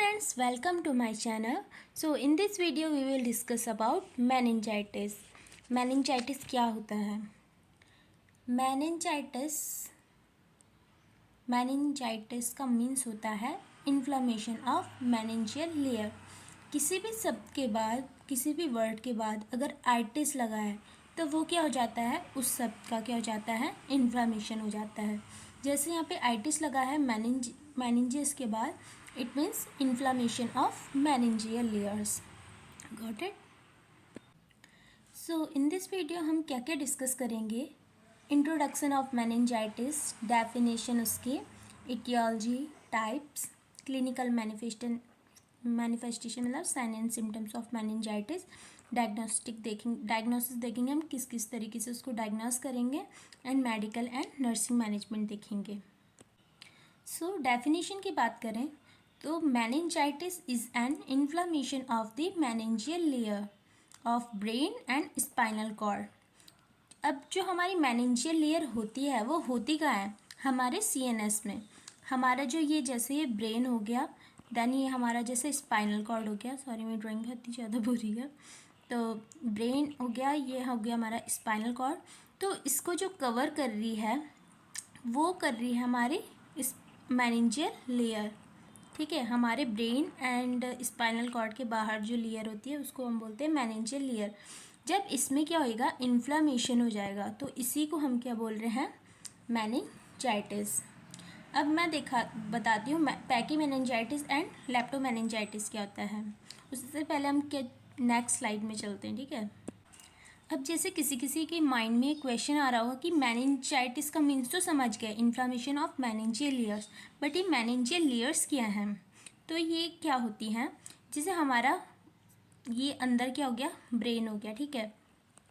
friends, welcome to my channel. So in this video we will discuss about meningitis. meningitis क्या होता है? meningitis का means होता है इन्फ्लामेशन ऑफ मेनिंजियल लेयर। किसी भी शब्द के बाद, किसी भी वर्ड के बाद अगर आइटिस लगा है तो वो क्या हो जाता है, उस शब्द का क्या हो जाता है, इन्फ्लामेशन हो जाता है। जैसे यहाँ पे आइटिस लगा है मेनिंजियस के बाद, it means inflammation of meningeal layers. Got it? So in this video हम क्या क्या डिस्कस करेंगे? इंट्रोडक्शन ऑफ मेनिंजाइटिस, डेफिनेशन उसकी, इटियोलॉजी, टाइप्स, क्लिनिकल मैनिफेस्टेशन मतलब sign and symptoms of meningitis, diagnosis देखेंगे हम किस किस तरीके से उसको डायग्नोस करेंगे, and medical and nursing management देखेंगे। सो डेफिनेशन की बात करें तो meningitis is an inflammation of the meningeal layer of brain and spinal cord. अब जो हमारी मेनिंजियल लेयर होती है वो होती कहाँ है? हमारे सीएनएस में। हमारा जो ये जैसे ये ब्रेन हो गया, देन ये हमारा जैसे स्पाइनल कॉर्ड हो गया, सॉरी मेरी ड्राइंग बहुत ही ज़्यादा बुरी है, तो ब्रेन हो गया, ये हो गया हमारा स्पाइनल कॉर्ड। तो इसको जो कवर कर रही है वो कर रही है हमारी इस मेनिंजियल लेयर। ठीक है, हमारे ब्रेन एंड स्पाइनल कॉर्ड के बाहर जो लेयर होती है उसको हम बोलते हैं मेनिंजियल लेयर। जब इसमें क्या होएगा, इन्फ्लामेशन हो जाएगा, तो इसी को हम क्या बोल रहे हैं, मेनिंजाइटिस। अब मैं बताती हूँ पैकी मेनिंजाइटिस एंड लेप्टोमेनिंजाइटिस क्या होता है। उससे पहले हम क्या नेक्स्ट स्लाइड में चलते हैं, ठीक है। अब जैसे किसी किसी के माइंड में क्वेश्चन आ रहा होगा कि मेनिंजाइटिस का मीन्स तो समझ गए, inflammation of meningeal layers, but ये मेनिंजियल लेयर्स क्या हैं? तो ये क्या होती हैं, जैसे हमारा ये अंदर क्या हो गया, ब्रेन हो गया, ठीक है,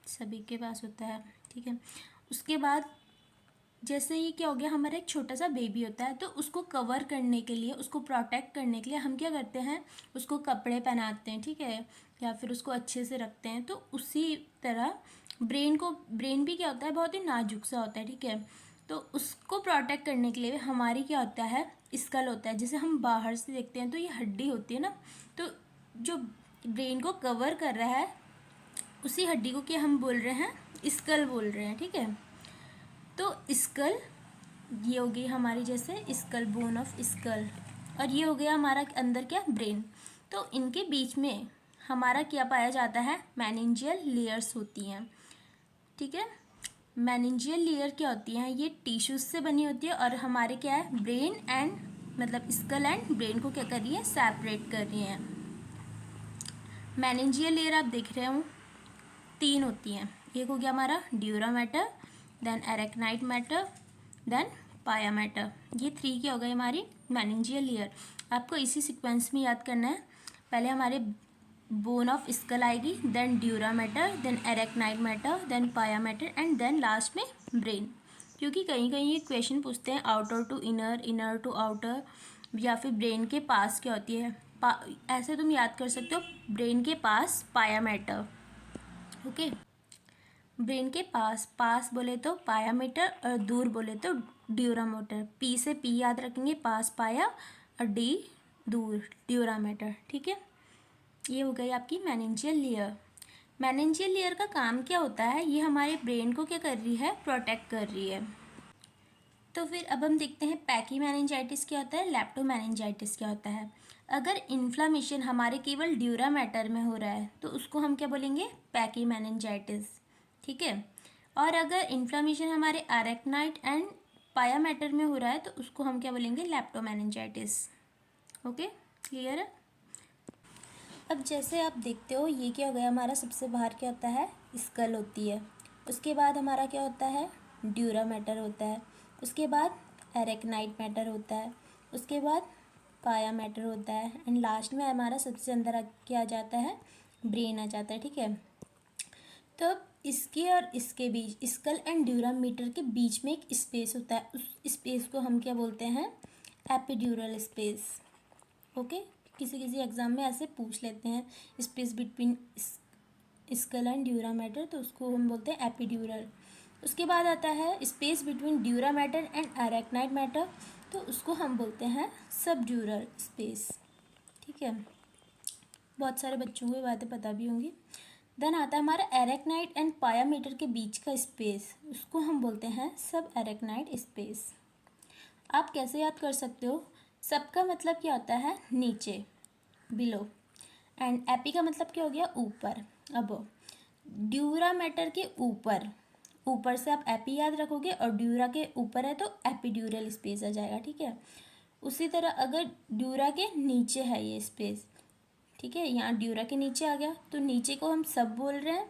सभी के पास होता है, ठीक है। उसके बाद जैसे ये क्या हो गया, हमारा एक छोटा सा बेबी होता है, तो उसको कवर करने के लिए, उसको प्रोटेक्ट करने के लिए हम क्या करते हैं, उसको कपड़े पहनाते हैं, ठीक है, या फिर उसको अच्छे से रखते हैं। तो उसी तरह ब्रेन भी क्या होता है, बहुत ही नाजुक सा होता है, ठीक है। तो उसको प्रोटेक्ट करने के लिए हमारी क्या होता है, स्कल होता है। जैसे हम बाहर से देखते हैं तो ये हड्डी होती है ना, तो जो ब्रेन को कवर कर रहा है उसी हड्डी को क्या हम बोल रहे हैं, स्कल बोल रहे हैं, ठीक है। तो स्कल ये हो गई हमारी जैसे स्कल, बोन ऑफ स्कल, और ये हो गया हमारा अंदर क्या, ब्रेन। तो इनके बीच में हमारा क्या पाया जाता है, मेनिंजियल लेयर्स होती हैं, ठीक है। मेनिंजियल लेयर क्या होती हैं, ये टिश्यूज से बनी होती है, और हमारे क्या है, ब्रेन एंड मतलब स्कल एंड ब्रेन को क्या कर रही है, सेपरेट कर रही हैं। मेनिंजियल लेयर आप देख रहे हो 3 होती हैं। एक हो गया हमारा dura mater, then arachnoid mater, then pia mater. ये 3 क्या हो गई हमारी मेनिंजियल लेयर। आपको इसी सीक्वेंस में याद करना है। पहले हमारे बोन ऑफ स्कल आएगी, then dura mater, then arachnoid mater, then pia mater, and then last में ब्रेन। क्योंकि कहीं कहीं ये क्वेश्चन पूछते हैं outer to inner, inner to outer, या फिर ब्रेन के पास क्या होती है, ऐसे तुम याद कर सकते हो, ब्रेन के पास पाया मैटर, ओके। ब्रेन के पास बोले तो पाया मीटर, और दूर बोले तो ड्यूरा मोटर। पी से पी याद रखेंगे, पास पाया, और डी दूर, ड्यूरा मीटर, ठीक है। ये हो गई आपकी मेनिंजियल लेयर। मेनिंजियल लेयर का काम क्या होता है, ये हमारे ब्रेन को क्या कर रही है, प्रोटेक्ट कर रही है। तो फिर अब हम देखते हैं पैकी मेनिंजाइटिस क्या होता है, लेप्टोमेनिंजाइटिस क्या होता है। अगर इन्फ्लामेशन हमारे केवल ड्यूरा मैटर में हो रहा है तो उसको हम क्या बोलेंगे, पैकी मेनिंजाइटिस, ठीक है। और अगर इन्फ्लामेशन हमारे एरेक्नाइट एंड पाया मैटर में हो रहा है तो उसको हम क्या बोलेंगे, लेप्टोमेनिंजाइटिस, ओके, क्लियर है। अब जैसे आप देखते हो ये क्या हो गया, हमारा सबसे बाहर क्या होता है, स्कल होती है। उसके बाद हमारा क्या होता है, ड्यूरा मैटर होता है। उसके बाद एरेक्नाइट मैटर होता है। उसके बाद पाया मैटर होता है, एंड लास्ट में हमारा सबसे अंदर क्या आ जाता है, ब्रेन आ जाता है, ठीक है। तो इसके और इसके बीच, स्कल एंड ड्यूरा मीटर के बीच में एक स्पेस होता है, उस स्पेस को हम क्या बोलते हैं, एपिड्यूरल स्पेस, ओके। किसी किसी एग्जाम में ऐसे पूछ लेते हैं space between skull and dura mater, तो उसको हम बोलते हैं एपिड्यूरल। उसके बाद आता है space between dura mater and arachnoid mater, तो उसको हम बोलते हैं सबड्यूरल स्पेस, ठीक है, बहुत सारे बच्चों को ये बातें पता भी होंगी। देन आता है हमारा एरेक्नाइड एंड पायामीटर के बीच का स्पेस, उसको हम बोलते हैं सब एरेक्नाइड स्पेस। आप कैसे याद कर सकते हो? सब का मतलब क्या होता है? नीचे, बिलो, एंड एपी का मतलब क्या हो गया? ऊपर। अब ड्यूरा मैटर के ऊपर, ऊपर से आप एपी याद रखोगे और ड्यूरा के ऊपर है तो एपीड्यूरल स्पेस आ जाएगा, ठीक है। उसी तरह अगर ड्यूरा के नीचे है ये स्पेस, ठीक है, यहाँ ड्यूरा के नीचे आ गया तो नीचे को हम सब बोल रहे हैं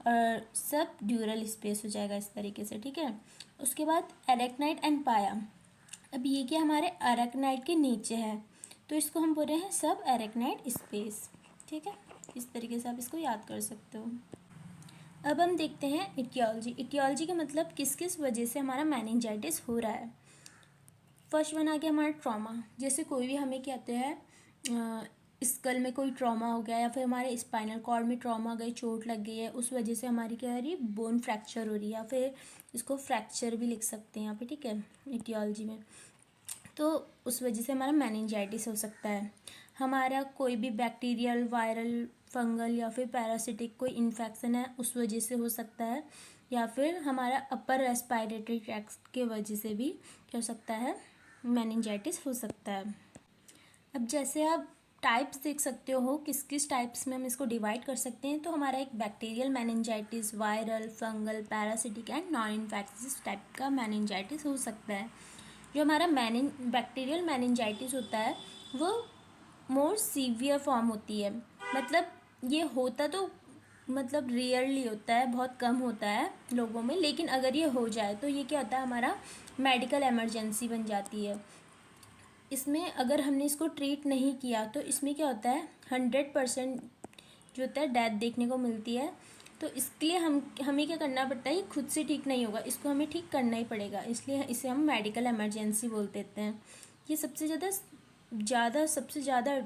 और सब ड्यूरल स्पेस हो जाएगा इस तरीके से, ठीक है। उसके बाद एरेक्नाइड एंड पाया, अब ये क्या हमारे अरेक्नाइड के नीचे है तो इसको हम बोल रहे हैं सब एरेक्नाइड स्पेस, ठीक है। इस तरीके से आप इसको याद कर सकते हो। अब हम देखते हैं इटियोलॉजी। इटियोलॉजी का मतलब किस किस वजह से हमारा मेनिंजाइटिस हो रहा है। फर्स्ट वन आ गया हमारा ट्रॉमा, जैसे कोई भी हमें कहते हैं स्कल में कोई ट्रॉमा हो गया या फिर हमारे स्पाइनल कॉर्ड में ट्रॉमा गई, चोट लग गई है, उस वजह से हमारी क्या हो रही है? बोन फ्रैक्चर हो रही है, या फिर इसको फ्रैक्चर भी लिख सकते हैं यहाँ पे, ठीक है, इटियोलॉजी में। तो उस वजह से हमारा मेनिंजाइटिस हो सकता है। हमारा कोई भी बैक्टीरियल, वायरल, फंगल या फिर पैरासिटिक कोई इन्फेक्शन है उस वजह से हो सकता है, या फिर हमारा अपर रेस्पिरेटरी ट्रैक्ट के वजह से भी क्या हो सकता है? मेनिंजाइटिस हो सकता है। अब जैसे आप टाइप्स देख सकते हो किस किस टाइप्स में हम इसको डिवाइड कर सकते हैं, तो हमारा एक bacterial meningitis, viral, fungal, parasitic and non infectious type का मेनिंजाइटिस हो सकता है। जो हमारा बैक्टीरियल मेनिंजाइटिस होता है वो मोर सीवियर फॉर्म होती है, मतलब ये होता तो मतलब रेयरली होता है, बहुत कम होता है लोगों में, लेकिन अगर ये हो जाए तो ये क्या होता है? हमारा मेडिकल इमरजेंसी बन जाती है। इसमें अगर हमने इसको ट्रीट नहीं किया तो इसमें क्या होता है? 100% जो होता है डेथ देखने को मिलती है। तो इसके लिए हमें क्या करना पड़ता है? ये खुद से ठीक नहीं होगा, इसको हमें ठीक करना ही पड़ेगा, इसलिए इसे हम मेडिकल इमरजेंसी बोल देते हैं। ये सबसे ज़्यादा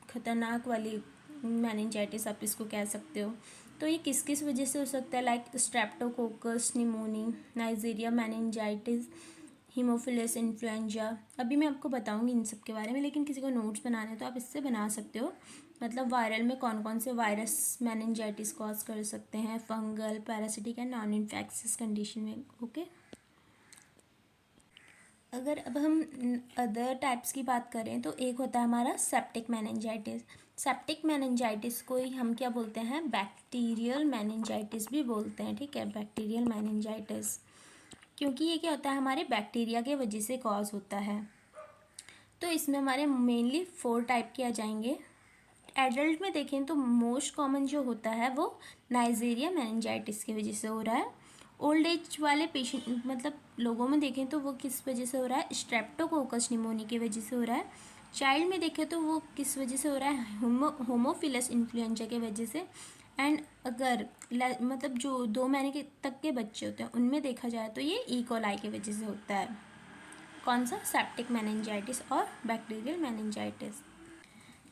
खतरनाक वाली मेनिंजाइटिस आप इसको कह सकते हो। तो ये किस किस वजह से हो सकता है? Like Streptococcus pneumoniae, Nigeria meningitis, Haemophilus influenza. अभी मैं आपको बताऊंगी इन सब के बारे में, लेकिन किसी को नोट्स बनाने तो आप इससे बना सकते हो। मतलब वायरल में कौन कौन से वायरस मेनिंजाइटिस कॉज कर सकते हैं, fungal, parasitic and non infectious condition में, ओके। अगर अब हम अदर टाइप्स की बात करें तो एक होता है हमारा सेप्टिक मेनिंजाइटिस। सेप्टिक मेनिंजाइटिस को ही हम क्या बोलते हैं? बैक्टीरियल मेनिंजाइटिस भी बोलते हैं, ठीक है, बैक्टीरियल मेनिंजाइटिस, क्योंकि ये क्या होता है? हमारे बैक्टीरिया के वजह से कॉज होता है। तो इसमें हमारे मेनली 4 टाइप के आ जाएंगे। एडल्ट में देखें तो मोस्ट कॉमन जो होता है वो नाइजीरिया मेनिंजाइटिस की वजह से हो रहा है। ओल्ड एज वाले पेशेंट मतलब लोगों में देखें तो वो किस वजह से हो रहा है? स्ट्रेप्टोकोकस निमोनी की वजह से हो रहा है। चाइल्ड में देखें तो वो किस वजह से हो रहा है? होमोफिलस इन्फ्लुएंजा की वजह से। एंड अगर मतलब जो 2 महीने के तक के बच्चे होते हैं उनमें देखा जाए तो ये ई कोलाई की वजह से होता है। कौन सा? सेप्टिक मेनिंजाइटिस और बैक्टीरियल मेनिंजाइटिस।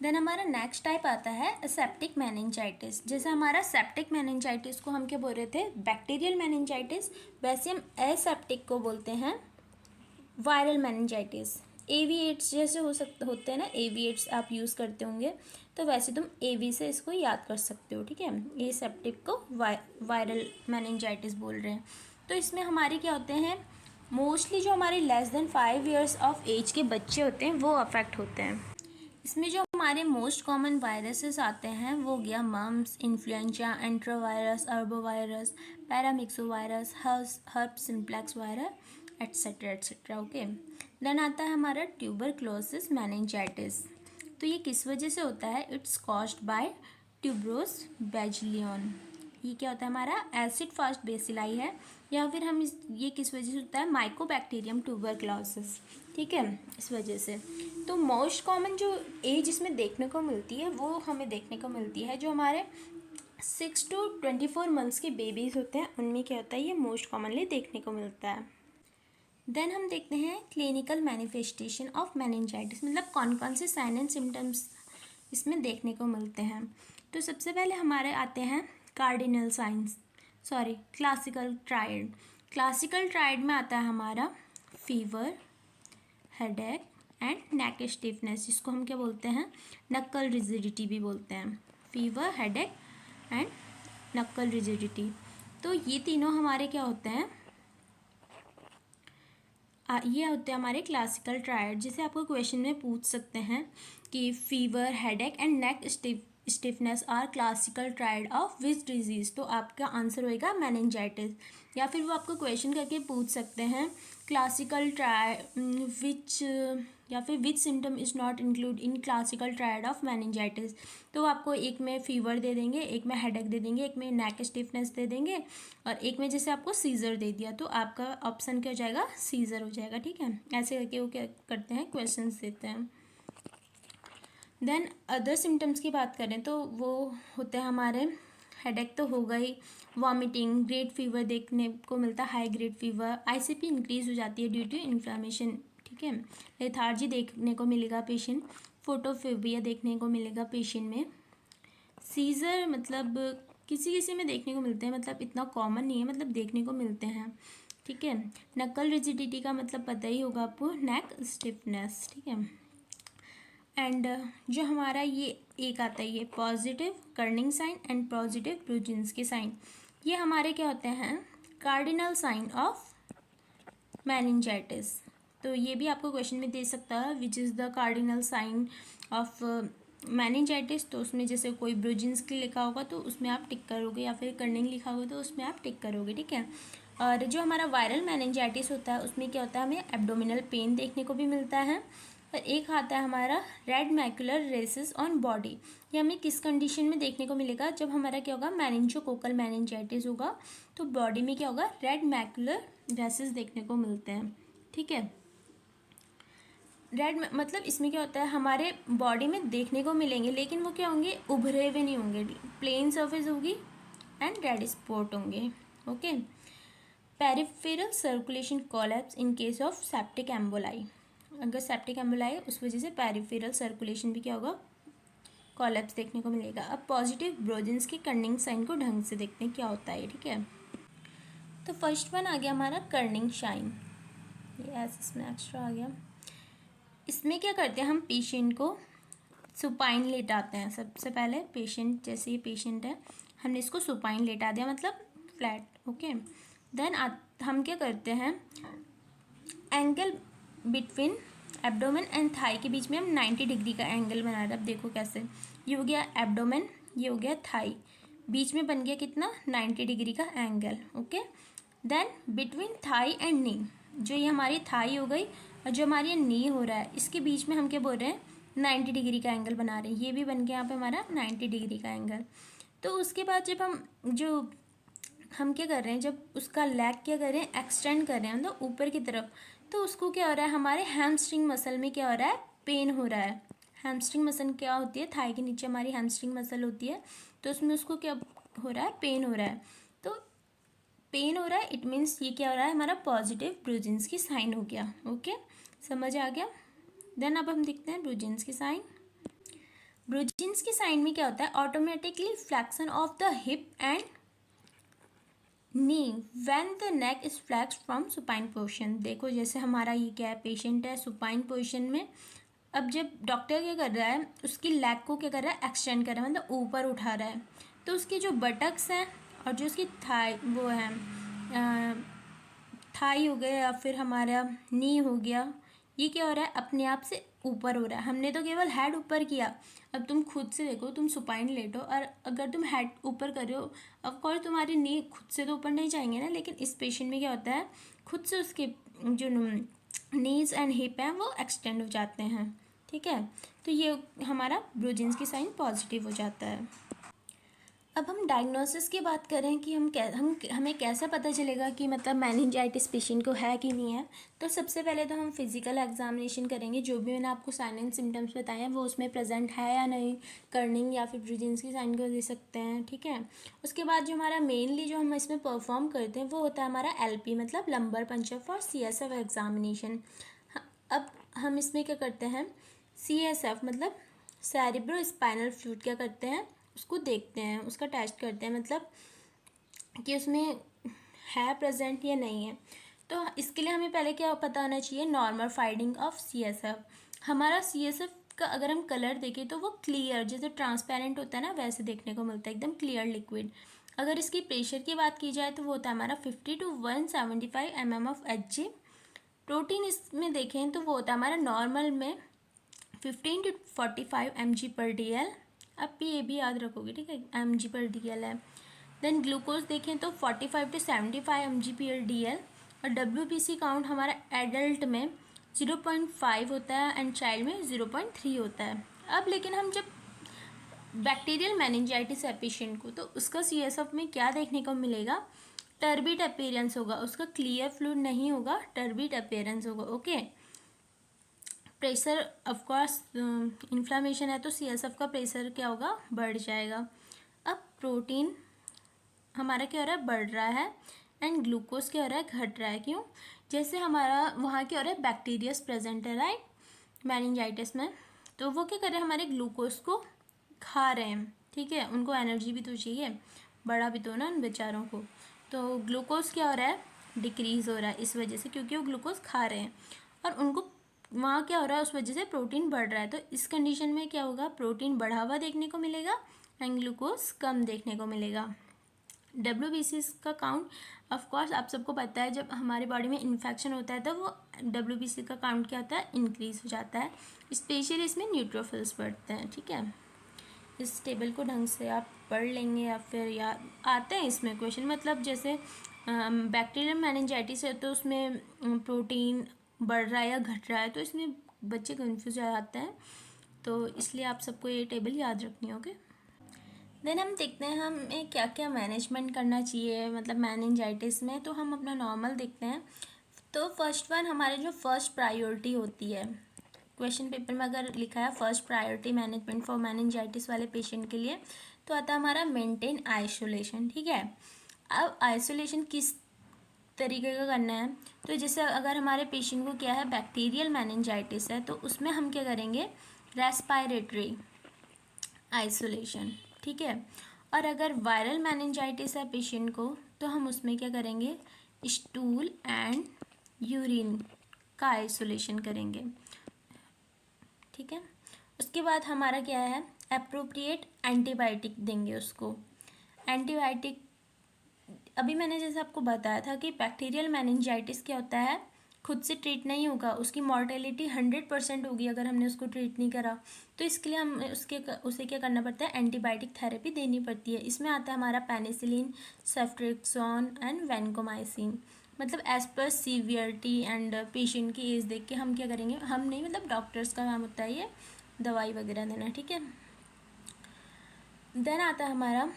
देन हमारा नेक्स्ट टाइप आता है एसेप्टिक मेनिंजाइटिस। जैसे हमारा सेप्टिक मेनिंजाइटिस को हम क्या बोल रहे थे? बैक्टीरियल मेनिंजाइटिस, वैसे हम एसेप्टिक को बोलते हैं वायरल मेनिंजाइटिस। एविएट्स जैसे होते हैं ना, एविएट्स आप यूज़ करते होंगे तो वैसे तुम एवी से इसको याद कर सकते हो, ठीक है। एसेप्टिक को वायरल मेनिंजाइटिस बोल रहे हैं। तो इसमें हमारे क्या होते हैं? मोस्टली जो हमारे less than 5 years of age के बच्चे होते हैं वो अफेक्ट होते हैं। इसमें जो हमारे मोस्ट कॉमन वायरसेस आते हैं वो हो गया mumps, influenza, enterovirus, arbovirus, paramyxovirus, herpes simplex virus, etcetera etcetera, okay. Then आता है हमारा ट्यूबरक्लोसिस मेनिंजाइटिस। तो ये किस वजह से होता है? It's caused by tubercle bacillus. ये क्या होता है? हमारा एसिड फास्ट बेसिलाई है, या फिर ये किस वजह से होता है? माइकोबैक्टीरियम ट्यूबरक्लोसिस, ठीक है, इस वजह से। तो मोस्ट कॉमन जो एज इसमें देखने को मिलती है वो हमें देखने को मिलती है जो हमारे 6 to 24 मंथ्स के बेबीज़ होते हैं उनमें क्या होता है? ये मोस्ट कॉमनली देखने को मिलता है। देन हम देखते हैं क्लिनिकल मैनिफेस्टेशन ऑफ मेनिंजाइटिस, मतलब कौन कौन से साइन एंड सिम्टम्स इसमें देखने को मिलते हैं। तो सबसे पहले हमारे आते हैं क्लासिकल ट्रायड। क्लासिकल ट्रायड में आता है हमारा fever, headache, and neck stiffness, जिसको हम क्या बोलते हैं, नक्कल रिजिडिटी भी बोलते हैं। फीवर, हेडेक एंड नक्कल रिजिडिटी। तो ये तीनों हमारे क्या होते हैं, ये होते हैं हमारे क्लासिकल ट्रायड, जिसे आपको क्वेश्चन में पूछ सकते हैं कि fever, headache and neck stiffness are classical triad of which disease. तो आपका आंसर होएगा मेनिंजाइटिस। या फिर वो आपको क्वेश्चन करके पूछ सकते हैं क्लासिकल विच, या फिर which symptom is not include in classical triad of meningitis. तो आपको एक में फीवर दे देंगे, एक में हेडेक दे देंगे, एक में नेक स्टिफनेस दे देंगे, और एक में जैसे आपको सीजर दे दिया, तो आपका ऑप्शन क्या हो जाएगा, सीजर हो जाएगा। ठीक है, ऐसे करके वो क्या करते हैं, क्वेश्चन देते हैं। देन अदर सिम्टम्स की बात करें तो वो होते हैं हमारे, हेडेक तो हो गई, वॉमिटिंग, ग्रेड फीवर देखने को मिलता है, high grade fever, ICP increase हो जाती है ड्यू टू इन्फ्लामेशन। ठीक है, लेथार्जी देखने को मिलेगा पेशेंट, फोटोफोबिया देखने को मिलेगा पेशेंट में, सीजर मतलब किसी किसी में देखने को मिलते हैं, मतलब इतना कॉमन नहीं है, मतलब देखने को मिलते हैं। ठीक है, नक्कल रिजिडिटी का मतलब पता ही होगा आपको, नेक स्टिफनेस। ठीक है, एंड जो हमारा ये एक आता है, ये positive Kernig sign and positive Brudzinski sign, ये हमारे क्या होते हैं, कार्डिनल साइन ऑफ मेनिंजाइटिस। तो ये भी आपको क्वेश्चन में दे सकता है, which is the cardinal sign of meningitis. तो उसमें जैसे कोई ब्रुजिन्स्की लिखा होगा तो उसमें आप टिक करोगे, या फिर कर्निंग लिखा होगा तो उसमें आप टिक करोगे। ठीक है, और जो हमारा वायरल मेनिंजाइटिस होता है उसमें क्या होता है, हमें एब्डोमिनल पेन देखने को भी मिलता है। और एक आता है हमारा red macular rashes on body, ये हमें किस कंडीशन में देखने को मिलेगा, जब हमारा क्या होगा, मेनिंजोकोकल मेनिंजाइटिस होगा, तो बॉडी में क्या होगा, रेड मैकुलर रेसेस देखने को मिलते हैं। ठीक है, रेड मतलब इसमें क्या होता है, हमारे बॉडी में देखने को मिलेंगे, लेकिन वो क्या होंगे, उभरे हुए नहीं होंगे, प्लेन सरफेस होगी एंड रेड स्पॉट होंगे। Okay, peripheral circulation collapse in case of septic emboli, अगर सेप्टिक एम्बोलाई उस वजह से पेरिफेरल सर्कुलेशन भी क्या होगा, कोलैप्स देखने को मिलेगा। अब पॉजिटिव ब्रोजिन्स की कर्निंग साइन को ढंग से देखते हैं क्या होता है। ठीक है, तो फर्स्ट वन आ गया हमारा कर्निंग साइन, ये ऐसे इसमें एक्स्ट्रा आ गया। इसमें क्या करते हैं, हम पेशेंट को सुपाइन लेटाते हैं। सबसे पहले पेशेंट, जैसे ये पेशेंट है, हमने इसको सुपाइन लेटा दिया, मतलब फ्लैट। ओके, देन हम क्या करते हैं, angle between abdomen and thigh के बीच में हम 90 डिग्री का एंगल बना रहे हैं। अब देखो कैसे, ये हो गया एब्डोमेन, ये हो गया थाई, बीच में बन गया कितना, 90 डिग्री का angle. Okay, then between thigh and knee, जो ये हमारी थाई हो गई और जो हमारी ये नी हो रहा है, इसके बीच में हम क्या बोल रहे हैं, 90 डिग्री का एंगल बना रहे हैं। ये भी बन गया यहाँ पे हमारा 90 डिग्री का एंगल। तो उसके बाद जब हम क्या कर रहे हैं, जब उसका लेग क्या कर रहे हैं, एक्सटेंड कर रहे हैं मतलब ऊपर की तरफ, तो उसको क्या हो रहा है, हमारे हैमस्ट्रिंग मसल में क्या हो रहा है, पेन हो रहा है। हैमस्ट्रिंग मसल क्या होती है, थाई के नीचे हमारी हैमस्ट्रिंग मसल होती है, तो उसमें उसको क्या हो रहा है, पेन हो रहा है। तो पेन हो रहा है, इट मीन्स ये क्या हो रहा है, हमारा पॉजिटिव ब्रुजिन्स्की साइन हो गया। ओके, समझ आ गया। देन अब हम देखते हैं ब्रुजिन्स्की साइन। ब्रुजिन्स्की साइन में क्या होता है, automatically flexion of the hip and knee when the neck is flexed from supine position. देखो जैसे हमारा ये क्या है, पेशेंट है सुपाइन पोजिशन में, अब जब डॉक्टर क्या कर रहा है, उसकी लेग को क्या कर रहा है, एक्सटेंड कर रहा है, मतलब ऊपर उठा रहा है। तो उसकी जो बटक्स हैं और जो उसकी थाई वो है, थाई हो गया या फिर हमारा नी हो गया, ये क्या हो रहा है, अपने आप से ऊपर हो रहा है। हमने तो केवल हेड ऊपर किया, अब तुम खुद से देखो, तुम सुपाइन लेटो और अगर तुम हेड ऊपर कर रहे हो, ऑफकोर्स तुम्हारी नी खुद से तो ऊपर नहीं जाएंगे ना, लेकिन इस पेशेंट में क्या होता है, खुद से उसके जो नीज एंड हिप हैं वो एक्सटेंड हो जाते हैं। ठीक है, तो ये हमारा ब्रुजिन्स्की साइन पॉजिटिव हो जाता है। अब हम डायग्नोसिस की बात करें कि हमें कैसा पता चलेगा कि मतलब मेनिंजाइटिस पेशेंट को है कि नहीं है। तो सबसे पहले तो हम फिजिकल एग्जामिनेशन करेंगे, जो भी मैंने आपको साइन एंड सिम्टम्स बताए हैं वो उसमें प्रेजेंट है या नहीं, कर्निंग या फिर ब्रुजिन्स्की साइन को दे सकते हैं। ठीक है, उसके बाद जो हमारा मेनली जो हम इसमें परफॉर्म करते हैं वो होता है हमारा LP, मतलब lumbar puncture for CSF examination. अब हम इसमें क्या करते हैं, CSF मतलब सेरिब्रो स्पाइनल फ्लूइड क्या करते हैं, उसको देखते हैं, उसका टेस्ट करते हैं, मतलब कि उसमें है प्रेजेंट या नहीं है। तो इसके लिए हमें पहले क्या पता होना चाहिए, नॉर्मल फाइंडिंग ऑफ CSF। हमारा CSF का अगर हम कलर देखें तो वो क्लियर, जैसे ट्रांसपेरेंट होता है ना, वैसे देखने को मिलता है, एकदम क्लियर लिक्विड। अगर इसकी प्रेशर की बात की जाए तो वो होता है हमारा 50 to 175 mm of Hg। Protein इसमें देखें तो वो होता है हमारा नॉर्मल में 15 to 45 mg/dl। आप ये भी याद रखोगे, ठीक है, mg/dl है। देन ग्लूकोज देखें तो 45 to 75 mg/dl। और WBC काउंट हमारा एडल्ट में 0.5 होता है एंड चाइल्ड में 0.3 होता है। अब लेकिन हम जब बैक्टीरियल मेनिंजाइटिस है पेशेंट को, तो उसका CSF में क्या देखने को मिलेगा? टर्बिड अपीयरेंस होगा, उसका क्लियर फ्लूइड नहीं होगा, टर्बिड अपीयरेंस होगा। ओके, प्रेशर ऑफकोर्स इन्फ्लामेशन है तो CSF का प्रेशर क्या होगा? बढ़ जाएगा। अब प्रोटीन हमारा क्या हो रहा है? बढ़ रहा है एंड ग्लूकोज क्या हो रहा है? घट रहा है। क्यों? जैसे हमारा वहाँ क्या हो रहा है? बैक्टीरियाज प्रेजेंट है, राइट, मेनिंजाइटिस में। तो वो क्या कर रहे हैं? हमारे ग्लूकोज को खा रहे हैं, ठीक है, उनको एनर्जी भी तो चाहिए, बड़ा भी तो ना उन बेचारों को। तो ग्लूकोज क्या हो रहा है? डिक्रीज़ हो रहा है इस वजह से, क्योंकि वो ग्लूकोज खा रहे हैं और उनको वहाँ क्या हो रहा है? उस वजह से प्रोटीन बढ़ रहा है। तो इस कंडीशन में क्या होगा? प्रोटीन बढ़ा हुआ देखने को मिलेगा एंड ग्लूकोज कम देखने को मिलेगा। WBC का काउंट ऑफकोर्स आप सबको पता है, जब हमारे बॉडी में इन्फेक्शन होता है तो वो WBC का काउंट क्या होता है? इंक्रीज हो जाता है। स्पेशली इसमें न्यूट्रोफिल्स बढ़ते हैं, ठीक है। इस टेबल को ढंग से आप पढ़ लेंगे या फिर या आते हैं इसमें क्वेश्चन, मतलब जैसे बैक्टीरियल मेनिंजाइटिस है तो उसमें प्रोटीन बढ़ रहा है या घट रहा है, तो इसमें बच्चे कन्फ्यूज हो जाते हैं, तो इसलिए आप सबको ये टेबल याद रखनी होगी। देन हम देखते हैं हमें क्या क्या मैनेजमेंट करना चाहिए मतलब मेनिंजाइटिस में। तो हम अपना नॉर्मल देखते हैं। तो फर्स्ट वन हमारे जो फर्स्ट प्रायोरिटी होती है, क्वेश्चन पेपर में अगर लिखा है first priority management for meningitis वाले पेशेंट के लिए, तो आता है हमारा मेंटेन आइसोलेशन, ठीक है। अब आइसोलेशन किस तरीके का करना है? तो जैसे अगर हमारे पेशेंट को क्या है? बैक्टीरियल मेनिंजाइटिस है, तो उसमें हम क्या करेंगे? रेस्पायरेटरी आइसोलेशन, ठीक है। और अगर वायरल मेनिंजाइटिस है पेशेंट को, तो हम उसमें क्या करेंगे? स्टूल एंड यूरिन का आइसोलेशन करेंगे, ठीक है। उसके बाद हमारा क्या है? एप्रोप्रिएट एंटीबायोटिक देंगे उसको। एंटीबायोटिक अभी मैंने जैसे आपको बताया था कि बैक्टीरियल मेनिंजाइटिस क्या होता है? खुद से ट्रीट नहीं होगा, उसकी मॉर्टेलिटी 100% होगी अगर हमने उसको ट्रीट नहीं करा। तो इसके लिए हम उसे क्या करना पड़ता है? एंटीबायोटिक थेरेपी देनी पड़ती है। इसमें आता है हमारा पेनिसिलिन, सेफ्ट्रिक्सोन एंड वैनकोमाइसिन। मतलब एज पर सीवियरिटी एंड पेशेंट की एज देख के हम क्या करेंगे? हम नहीं, मतलब डॉक्टर्स का काम होता है ये दवाई वगैरह देना, ठीक है। देन आता है हमारा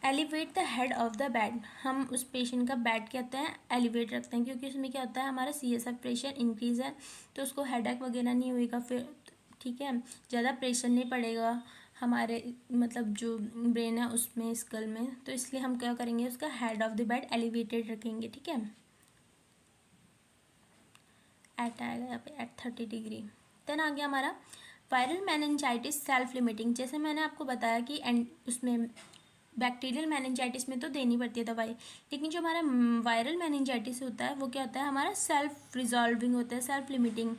elevate the head of the bed. हम उस पेशेंट का बेड क्या होता है? एलिवेट रखते हैं, क्योंकि उसमें क्या होता है? हमारा CSF प्रेशर इंक्रीज है, तो उसको हेडेक वगैरह नहीं होएगा फिर, ठीक है, ज़्यादा प्रेशर नहीं पड़ेगा हमारे मतलब जो ब्रेन है उसमें, स्कल में। तो इसलिए हम क्या करेंगे? उसका head of the bed elevated रखेंगे, ठीक है। एट आएगा यहाँ पे, एट 30 डिग्री। देन आ गया हमारा वायरल मेनिंजाइटिस सेल्फ लिमिटिंग। जैसे मैंने आपको बताया कि उसमें बैक्टीरियल मेनिंजाइटिस में तो देनी पड़ती है दवाई, लेकिन जो हमारा वायरल मेनिंजाइटिस होता है वो क्या होता है? हमारा सेल्फ रिजॉल्विंग होता है, सेल्फ लिमिटिंग।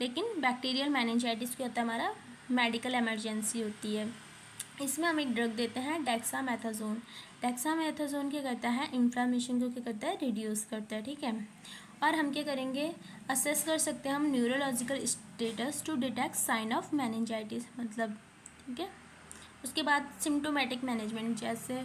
लेकिन बैक्टीरियल मेनिंजाइटिस क्या होता है? हमारा मेडिकल इमरजेंसी होती है। इसमें हम एक ड्रग देते हैं डेक्सामेथासोन। डेक्सामेथासोन क्या करता है? इन्फ्लामेशन को क्या करता है? रिड्यूस करता है, ठीक है। और हम क्या करेंगे? असेस कर सकते हैं हम neurological status to detect sign of meningitis, मतलब, ठीक है। उसके बाद सिम्टोमेटिक मैनेजमेंट, जैसे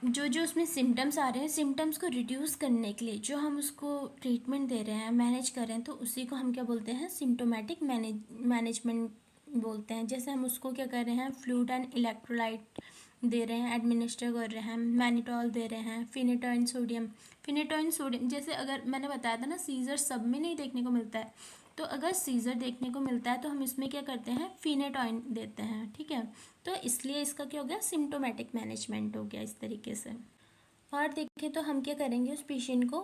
जो जो उसमें सिम्टम्स आ रहे हैं, सिम्टम्स को रिड्यूस करने के लिए जो हम उसको ट्रीटमेंट दे रहे हैं, मैनेज कर रहे हैं, तो उसी को हम क्या बोलते हैं? सिम्टोमेटिक मैनेजमेंट बोलते हैं। जैसे हम उसको क्या कर रहे हैं? फ्लूइड एंड इलेक्ट्रोलाइट दे रहे हैं, एडमिनिस्टर कर रहे हैं, मैनिटॉल दे रहे हैं, फिनेटोइन सोडियम। फिनेटोइन सोडियम जैसे अगर मैंने बताया था ना, सीजर सब में नहीं देखने को मिलता है, तो अगर सीजर देखने को मिलता है तो हम इसमें क्या करते हैं? फिनेटोइन देते हैं, ठीक है। तो इसलिए इसका क्या हो गया? सिम्टोमेटिक मैनेजमेंट हो गया इस तरीके से। और देखें तो हम क्या करेंगे? उस पेशेंट को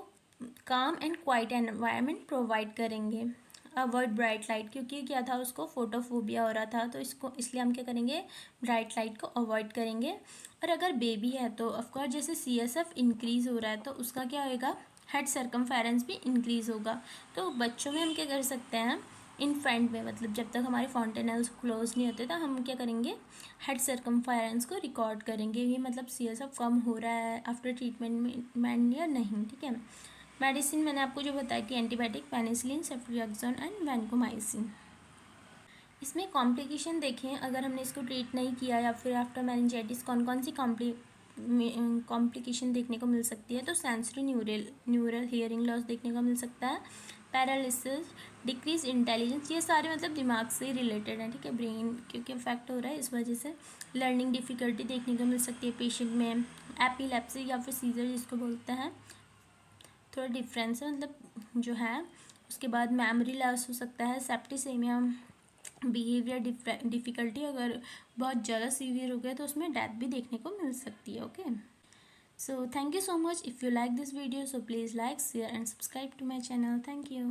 काम एंड क्वाइट एनवायरनमेंट प्रोवाइड करेंगे। अवॉइड ब्राइट लाइट, क्योंकि क्या था? उसको फोटोफोबिया हो रहा था, तो इसको इसलिए हम क्या करेंगे? ब्राइट लाइट को अवॉइड करेंगे। और अगर बेबी है तो ऑफकोर्स जैसे CSF इंक्रीज़ हो रहा है, तो उसका क्या होएगा? हेड सर्कमफेरेंस भी इंक्रीज़ होगा। तो बच्चों में हम क्या कर सकते हैं? इन फ्रंट में, मतलब जब तक हमारे फॉन्टेनल्स क्लोज नहीं होते तो हम क्या करेंगे, हेड सर्कमफेरेंस को रिकॉर्ड करेंगे, ये मतलब CSF कम हो रहा है आफ्टर ट्रीटमेंट या नहीं, ठीक है। मेडिसिन मैंने आपको जो बताया कि antibiotic, penicillin, ceftriaxone and vancomycin. इसमें कॉम्प्लिकेशन देखें, अगर हमने इसको ट्रीट नहीं किया या फिर आफ्टर मेनिंजाइटिस कौन कौन सी कॉम्प्लिकेशन देखने को मिल सकती है, तो सेंसरी न्यूरल हियरिंग लॉस देखने को मिल सकता है, पैरालिसिस, डिक्रीज इंटेलिजेंस, ये सारे मतलब दिमाग से रिलेटेड हैं, ठीक है, ब्रेन क्योंकि इफेक्ट हो रहा है इस वजह से। लर्निंग डिफ़िकल्टी देखने को मिल सकती है पेशेंट में, एपिलेप्सी या फिर सीजर जिसको बोलते हैं, थोड़ा डिफरेंस है मतलब जो है। उसके बाद मेमोरी लॉस हो सकता है, सेप्टिसेमिया, बिहेवियर डिफ़िकल्टी, अगर बहुत ज़्यादा सीवियर हो गया तो उसमें डेथ भी देखने को मिल सकती है। Okay, so thank you so much. If you like this video so please like, share and subscribe to my channel. Thank you.